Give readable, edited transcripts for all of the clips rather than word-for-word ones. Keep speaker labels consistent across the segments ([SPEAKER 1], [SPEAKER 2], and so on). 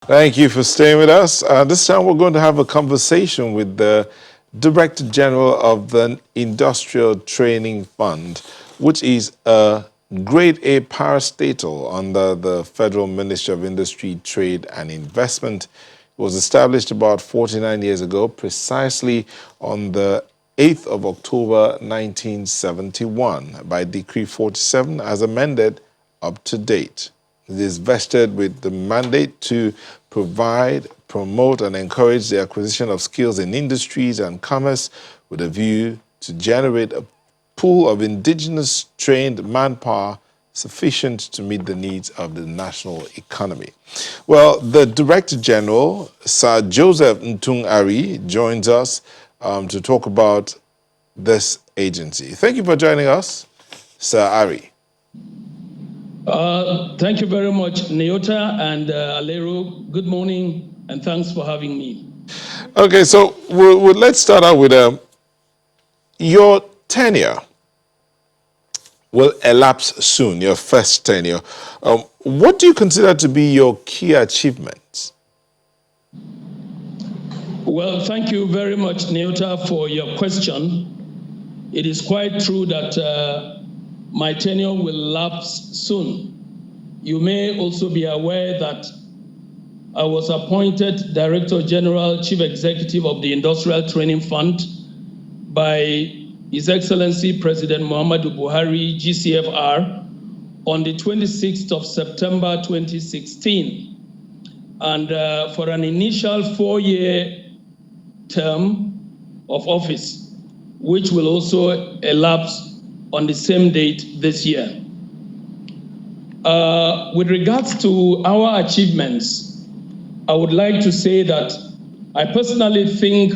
[SPEAKER 1] Thank you for staying with us. This time we're going to have a conversation with the Director General of the Industrial Training Fund, which is a Grade A parastatal under the Federal Ministry of Industry, Trade and Investment. It was established about 49 years ago, precisely on the 8th of October 1971 by Decree 47 as amended up to date. It is vested with the mandate to provide, promote, and encourage the acquisition of skills in industries and commerce with a view to generate a pool of indigenous trained manpower sufficient to meet the needs of the national economy. Well, the Director General, Sir Joseph Ntung Ari, joins us to talk about this agency. Thank you for joining us, Sir Ari.
[SPEAKER 2] Thank you very much, Neota and Alero. Good morning, and thanks for having me.
[SPEAKER 1] Okay, so let's start out with your tenure will elapse soon, your first tenure. What do you consider to be your key achievements?
[SPEAKER 2] Well, thank you very much, Neota, for your question. It is quite true that my tenure will lapse soon. You may also be aware that I was appointed Director General, Chief Executive of the Industrial Training Fund by His Excellency President Muhammadu Buhari, GCFR, on the 26th of September 2016. And for an initial 4-year term of office, which will also elapse on the same date this year. With regards to our achievements, I would like to say that I personally think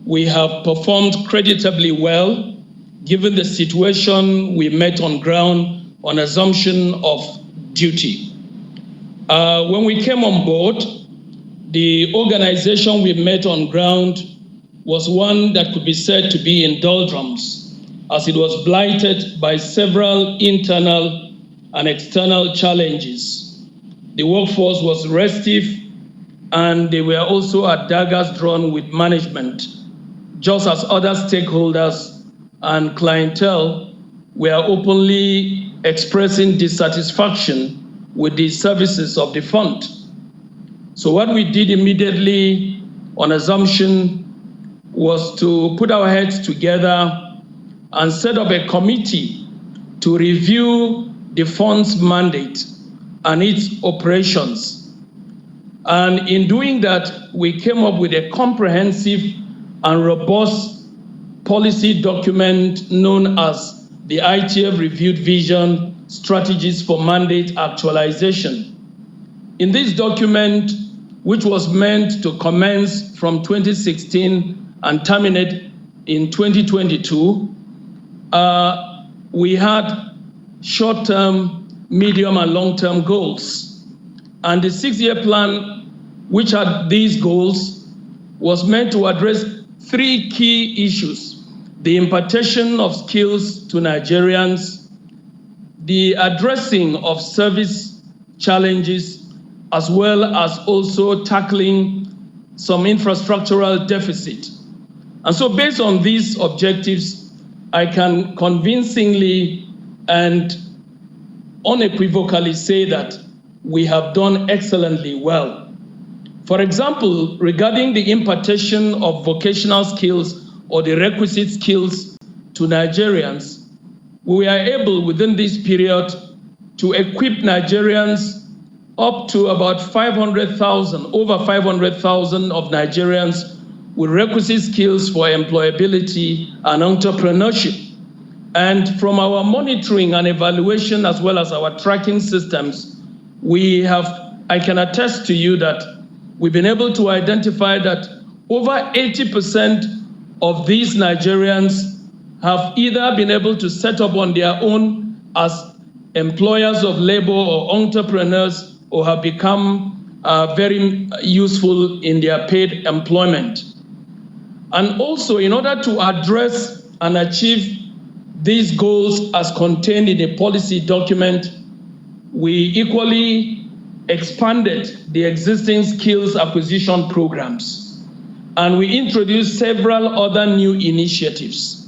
[SPEAKER 2] we have performed creditably well, given the situation we met on ground on assumption of duty. When we came on board, the organization we met on ground was one that could be said to be in doldrums, as it was blighted by several internal and external challenges. The workforce was restive, and they were also at daggers drawn with management, just as other stakeholders and clientele were openly expressing dissatisfaction with the services of the fund. So what we did immediately on assumption was to put our heads together and set up a committee to review the fund's mandate and its operations. And in doing that, we came up with a comprehensive and robust policy document known as the ITF Reviewed Vision Strategies for Mandate Actualization. In this document, which was meant to commence from 2016 and terminate in 2022, we had short-term, medium, and long-term goals. And the 6-year plan, which had these goals, was meant to address 3 key issues: the impartation of skills to Nigerians, the addressing of service challenges, as well as also tackling some infrastructural deficit. And so based on these objectives, I can convincingly and unequivocally say that we have done excellently well. For example, regarding the impartation of vocational skills or the requisite skills to Nigerians, we were able within this period to equip Nigerians up to about 500,000, over 500,000 of Nigerians with requisite skills for employability and entrepreneurship. And from our monitoring and evaluation, as well as our tracking systems, I can attest to you that we've been able to identify that over 80% of these Nigerians have either been able to set up on their own as employers of labor or entrepreneurs, or have become very useful in their paid employment. And also, in order to address and achieve these goals as contained in a policy document, we equally expanded the existing skills acquisition programs, and we introduced several other new initiatives.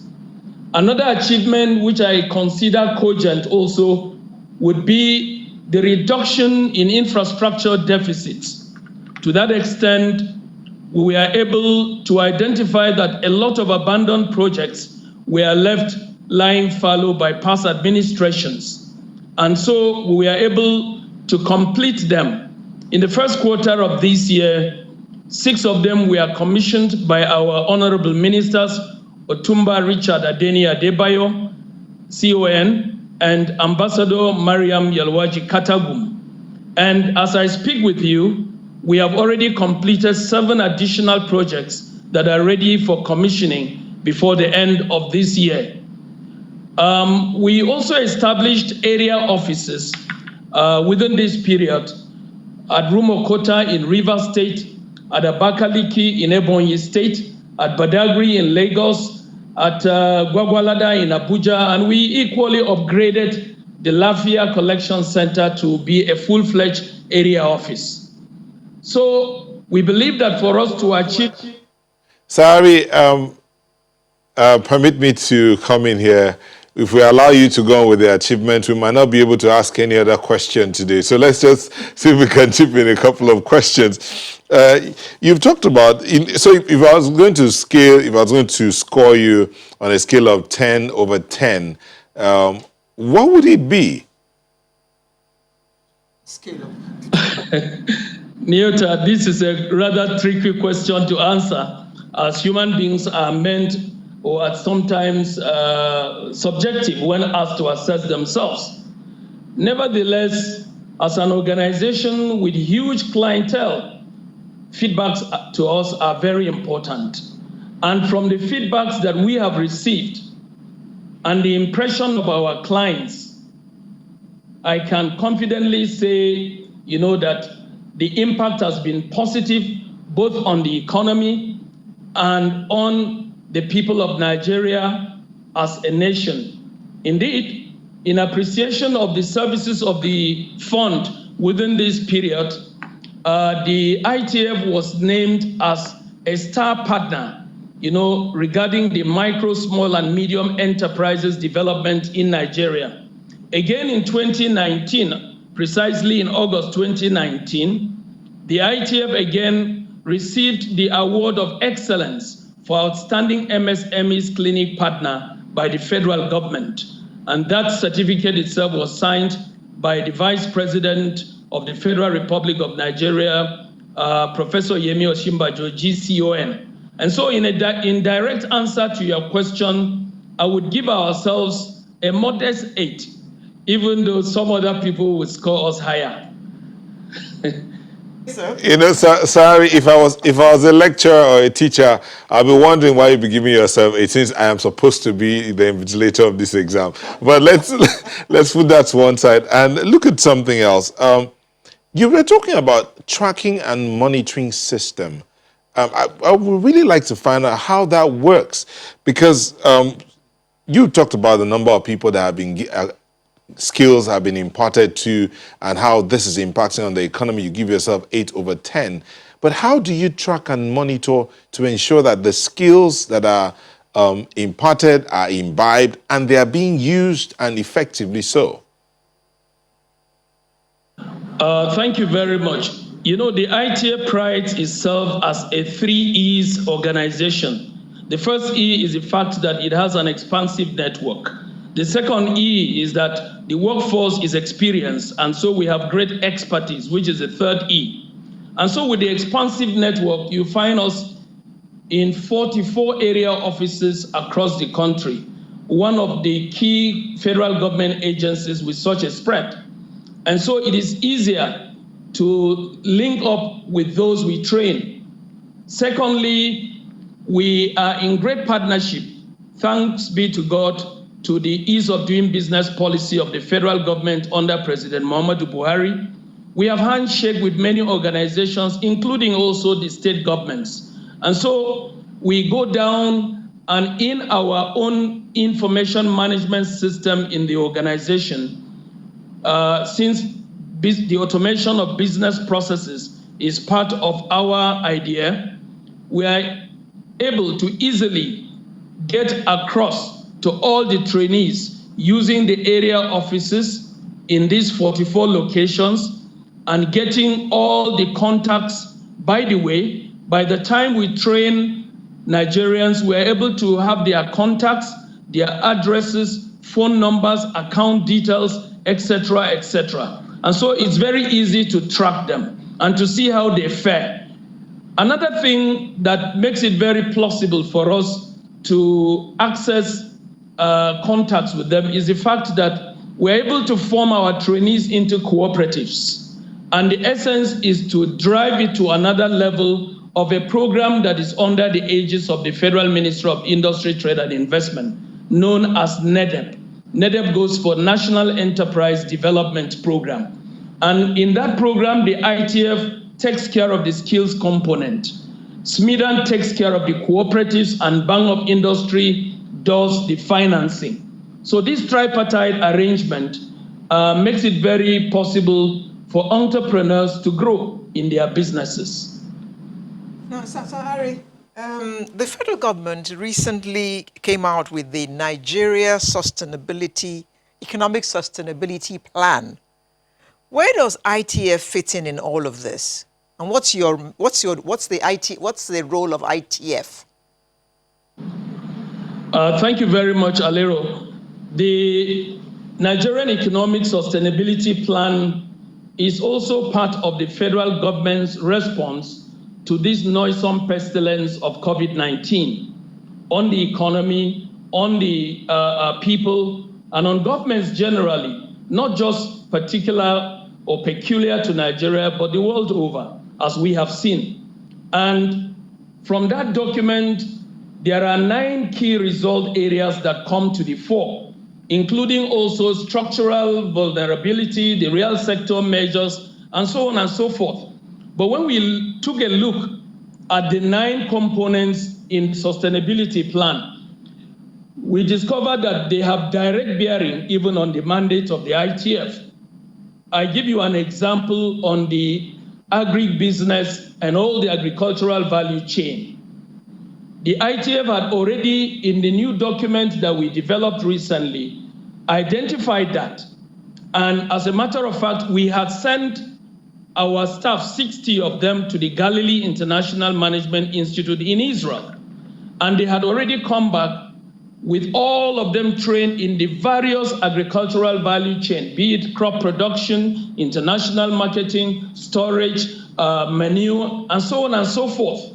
[SPEAKER 2] Another achievement which I consider cogent also would be the reduction in infrastructure deficits. To that extent, we were able to identify that a lot of abandoned projects were left lying fallow by past administrations. And so we were able to complete them. In the first quarter of this year, 6 of them were commissioned by our honorable ministers, Otumba Richard Adeni Adebayo, CON, and Ambassador Mariam Yalwaji Katagum. And as I speak with you, we have already completed 7 additional projects that are ready for commissioning before the end of this year. We also established area offices within this period at Rumokota in Rivers State, at Abakaliki in Ebonyi State, at Badagry in Lagos, at Gwagwalada in Abuja, and we equally upgraded the Lafia Collection Center to be a full-fledged area office. So we believe that for us to achieve...
[SPEAKER 1] Sorry, permit me to come in here. If we allow you to go on with the achievement, we might not be able to ask any other question today. So let's just see if we can chip in a couple of questions. You've talked about, so if I was going to score you on a scale of 10 over 10, what would it be?
[SPEAKER 3] Scale of...
[SPEAKER 2] Nyota, this is a rather tricky question to answer, as human beings are meant or are sometimes subjective when asked to assess themselves. Nevertheless, as an organization with huge clientele, feedbacks to us are very important. And from the feedbacks that we have received and the impression of our clients, I can confidently say, that the impact has been positive both on the economy and on the people of Nigeria as a nation. Indeed, in appreciation of the services of the fund within this period, the ITF was named as a star partner, regarding the micro, small, and medium enterprises development in Nigeria. Again, in 2019, precisely in August 2019, the ITF again received the Award of Excellence for Outstanding MSMEs Clinic Partner by the federal government. And that certificate itself was signed by the Vice President of the Federal Republic of Nigeria, Professor Yemi Osinbajo, GCON. And so in direct answer to your question, I would give ourselves a modest 8, even though some other people would score us higher.
[SPEAKER 1] Sorry, if I was a lecturer or a teacher, I'll be wondering why you'd be giving yourself 8 since I am supposed to be the invigilator of this exam. But let's put that to one side and look at something else. You were talking about tracking and monitoring system. I would really like to find out how that works, because you talked about the number of people that have been skills have been imparted to and how this is impacting on the economy. You give yourself 8 over 10. But how do you track and monitor to ensure that the skills that are imparted are imbibed and they are being used, and effectively so?
[SPEAKER 2] Thank you very much. The ITF prides itself as a 3 E's organization. The first E is the fact that it has an expansive network. The second E is that the workforce is experienced, and so we have great expertise, which is the third E. And so with the expansive network, you find us in 44 area offices across the country, one of the key federal government agencies with such a spread. And so it is easier to link up with those we train. Secondly, we are in great partnership, thanks be to God, to the ease of doing business policy of the federal government under President Muhammadu Buhari. We have handshake with many organizations, including also the state governments. And so we go down, and in our own information management system in the organization, since the automation of business processes is part of our idea, we are able to easily get across to all the trainees using the area offices in these 44 locations and getting all the contacts. By the way, by the time we train Nigerians, we're able to have their contacts, their addresses, phone numbers, account details, etc., etc. And so it's very easy to track them and to see how they fare. Another thing that makes it very plausible for us to access contacts with them is the fact that we're able to form our trainees into cooperatives. And the essence is to drive it to another level of a program that is under the aegis of the Federal Ministry of Industry, Trade and Investment, known as NEDEP. NEDEP goes for National Enterprise Development Program. And in that program, the ITF takes care of the skills component. SMIDAN takes care of the cooperatives, and Bank of Industry does the financing. So this tripartite arrangement makes it very possible for entrepreneurs to grow in their businesses.
[SPEAKER 3] Now, Harry, the federal government recently came out with the Nigeria Economic Sustainability Plan. Where does ITF fit in all of this? And what's the role of ITF?
[SPEAKER 2] Thank you very much, Alero. The Nigerian Economic Sustainability Plan is also part of the federal government's response to this noisome pestilence of COVID-19 on the economy, on the people, and on governments generally, not just particular or peculiar to Nigeria, but the world over, as we have seen. And from that document, there are 9 key result areas that come to the fore, including also structural vulnerability, the real sector measures, and so on and so forth. But when we took a look at the 9 components in the sustainability plan, we discovered that they have direct bearing even on the mandate of the ITF. I give you an example on the agribusiness and all the agricultural value chain. The ITF had already, in the new document that we developed recently, identified that. And as a matter of fact, we had sent our staff, 60 of them, to the Galilee International Management Institute in Israel. And they had already come back with all of them trained in the various agricultural value chain, be it crop production, international marketing, storage, manure, and so on and so forth.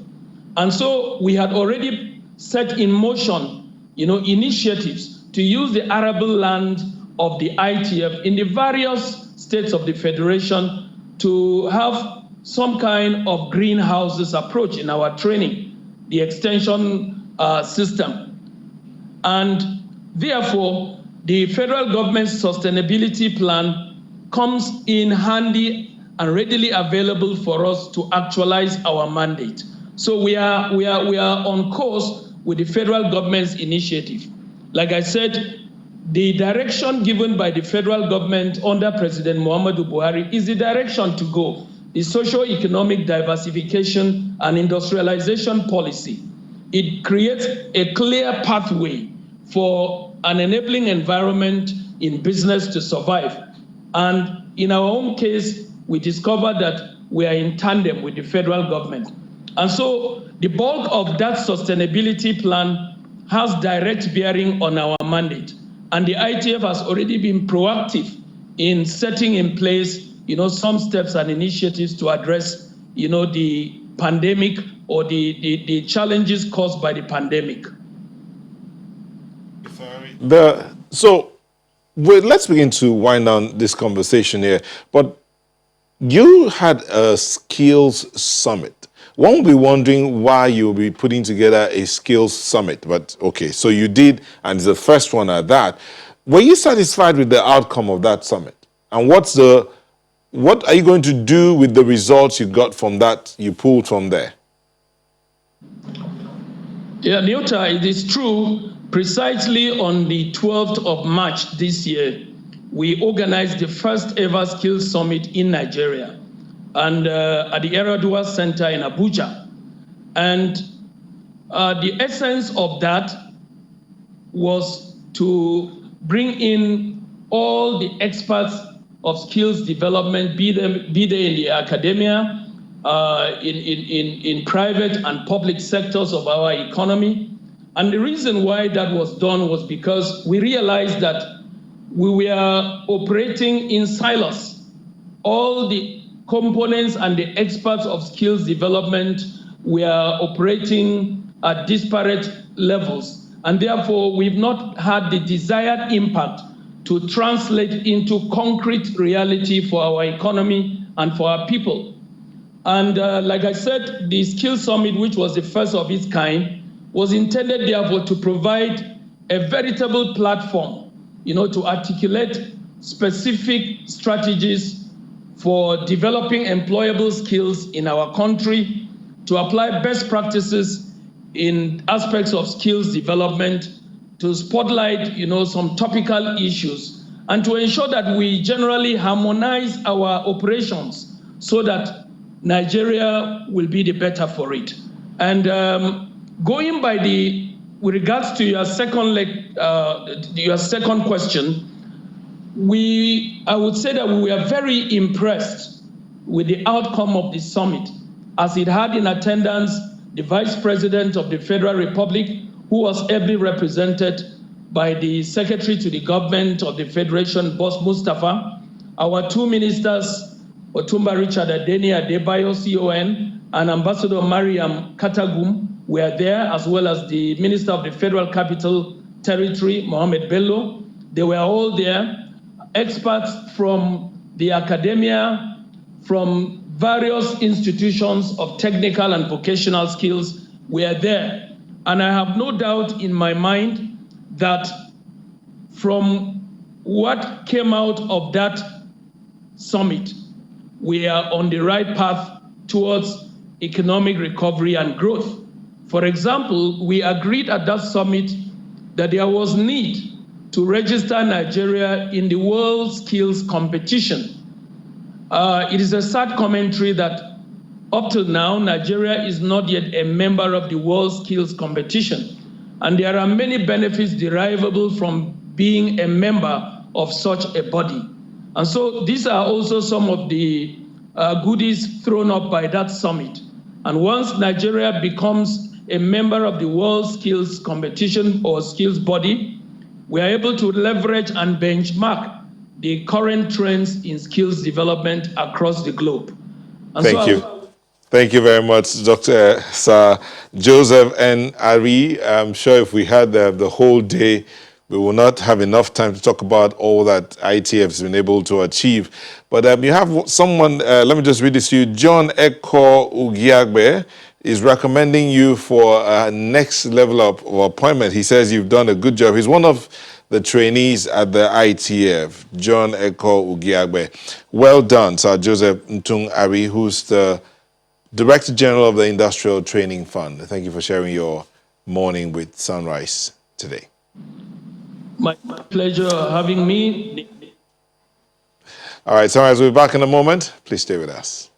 [SPEAKER 2] And so we had already set in motion, initiatives to use the arable land of the ITF in the various states of the Federation to have some kind of greenhouses approach in our training, the extension system. And therefore, the federal government's sustainability plan comes in handy and readily available for us to actualize our mandate. So we are on course with the federal government's initiative. Like I said, the direction given by the federal government under President Muhammadu Buhari is the direction to go. The socio-economic diversification and industrialization policy. It creates a clear pathway for an enabling environment in business to survive. And in our own case, we discovered that we are in tandem with the federal government. And so the bulk of that sustainability plan has direct bearing on our mandate. And the ITF has already been proactive in setting in place, some steps and initiatives to address, the pandemic or the challenges caused by the pandemic.
[SPEAKER 1] Let's begin to wind down this conversation here. But you had a skills summit. One will be wondering why you'll be putting together a skills summit. But okay, so you did, and it's the first one at that. Were you satisfied with the outcome of that summit? And what are you going to do with the results you got from that, you pulled from there?
[SPEAKER 2] Yeah, Nyota, it is true. Precisely on the 12th of March this year, we organized the first ever skills summit in Nigeria, and at the Eradua Center in Abuja. And the essence of that was to bring in all the experts of skills development, be they in the academia, in private and public sectors of our economy. And the reason why that was done was because we realized that we were operating in silos. All the components and the experts of skills development were operating at disparate levels. And therefore, we've not had the desired impact to translate into concrete reality for our economy and for our people. And like I said, the Skills Summit, which was the first of its kind, was intended, therefore, to provide a veritable platform, to articulate specific strategies for developing employable skills in our country, to apply best practices in aspects of skills development, to spotlight, some topical issues, and to ensure that we generally harmonize our operations so that Nigeria will be the better for it. And going by with regards to your second question, I would say that we were very impressed with the outcome of the summit, as it had in attendance the Vice President of the Federal Republic, who was ably represented by the Secretary to the Government of the Federation, Boss Mustafa, our two ministers, Otumba Richard Adeni Adebayo, CON, and Ambassador Mariam Katagum were there, as well as the Minister of the Federal Capital Territory, Mohamed Bello. They were all there. Experts from the academia, from various institutions of technical and vocational skills were there. And I have no doubt in my mind that from what came out of that summit, we are on the right path towards economic recovery and growth. For example, we agreed at that summit that there was need to register Nigeria in the World Skills Competition. It is a sad commentary that up till now, Nigeria is not yet a member of the World Skills Competition. And there are many benefits derivable from being a member of such a body. And so these are also some of the goodies thrown up by that summit. And once Nigeria becomes a member of the World Skills Competition or skills body, we are able to leverage and benchmark the current trends in skills development across the globe. And
[SPEAKER 1] Thank you. Thank you very much, Dr. Sir Joseph N. Ari. I'm sure if we had the whole day, we will not have enough time to talk about all that ITF has been able to achieve. But you have someone, let me just read this to you. John Eko Ugiagbe is recommending you for a next level of appointment. He says you've done a good job. He's one of the trainees at the ITF, John Eko Ugiagbe. Well done, Sir Joseph Ntung Ari, who's the Director General of the Industrial Training Fund. Thank you for sharing your morning with Sunrise today.
[SPEAKER 2] My pleasure having me.
[SPEAKER 1] All right, Sunrise, we'll be back in a moment. Please stay with us.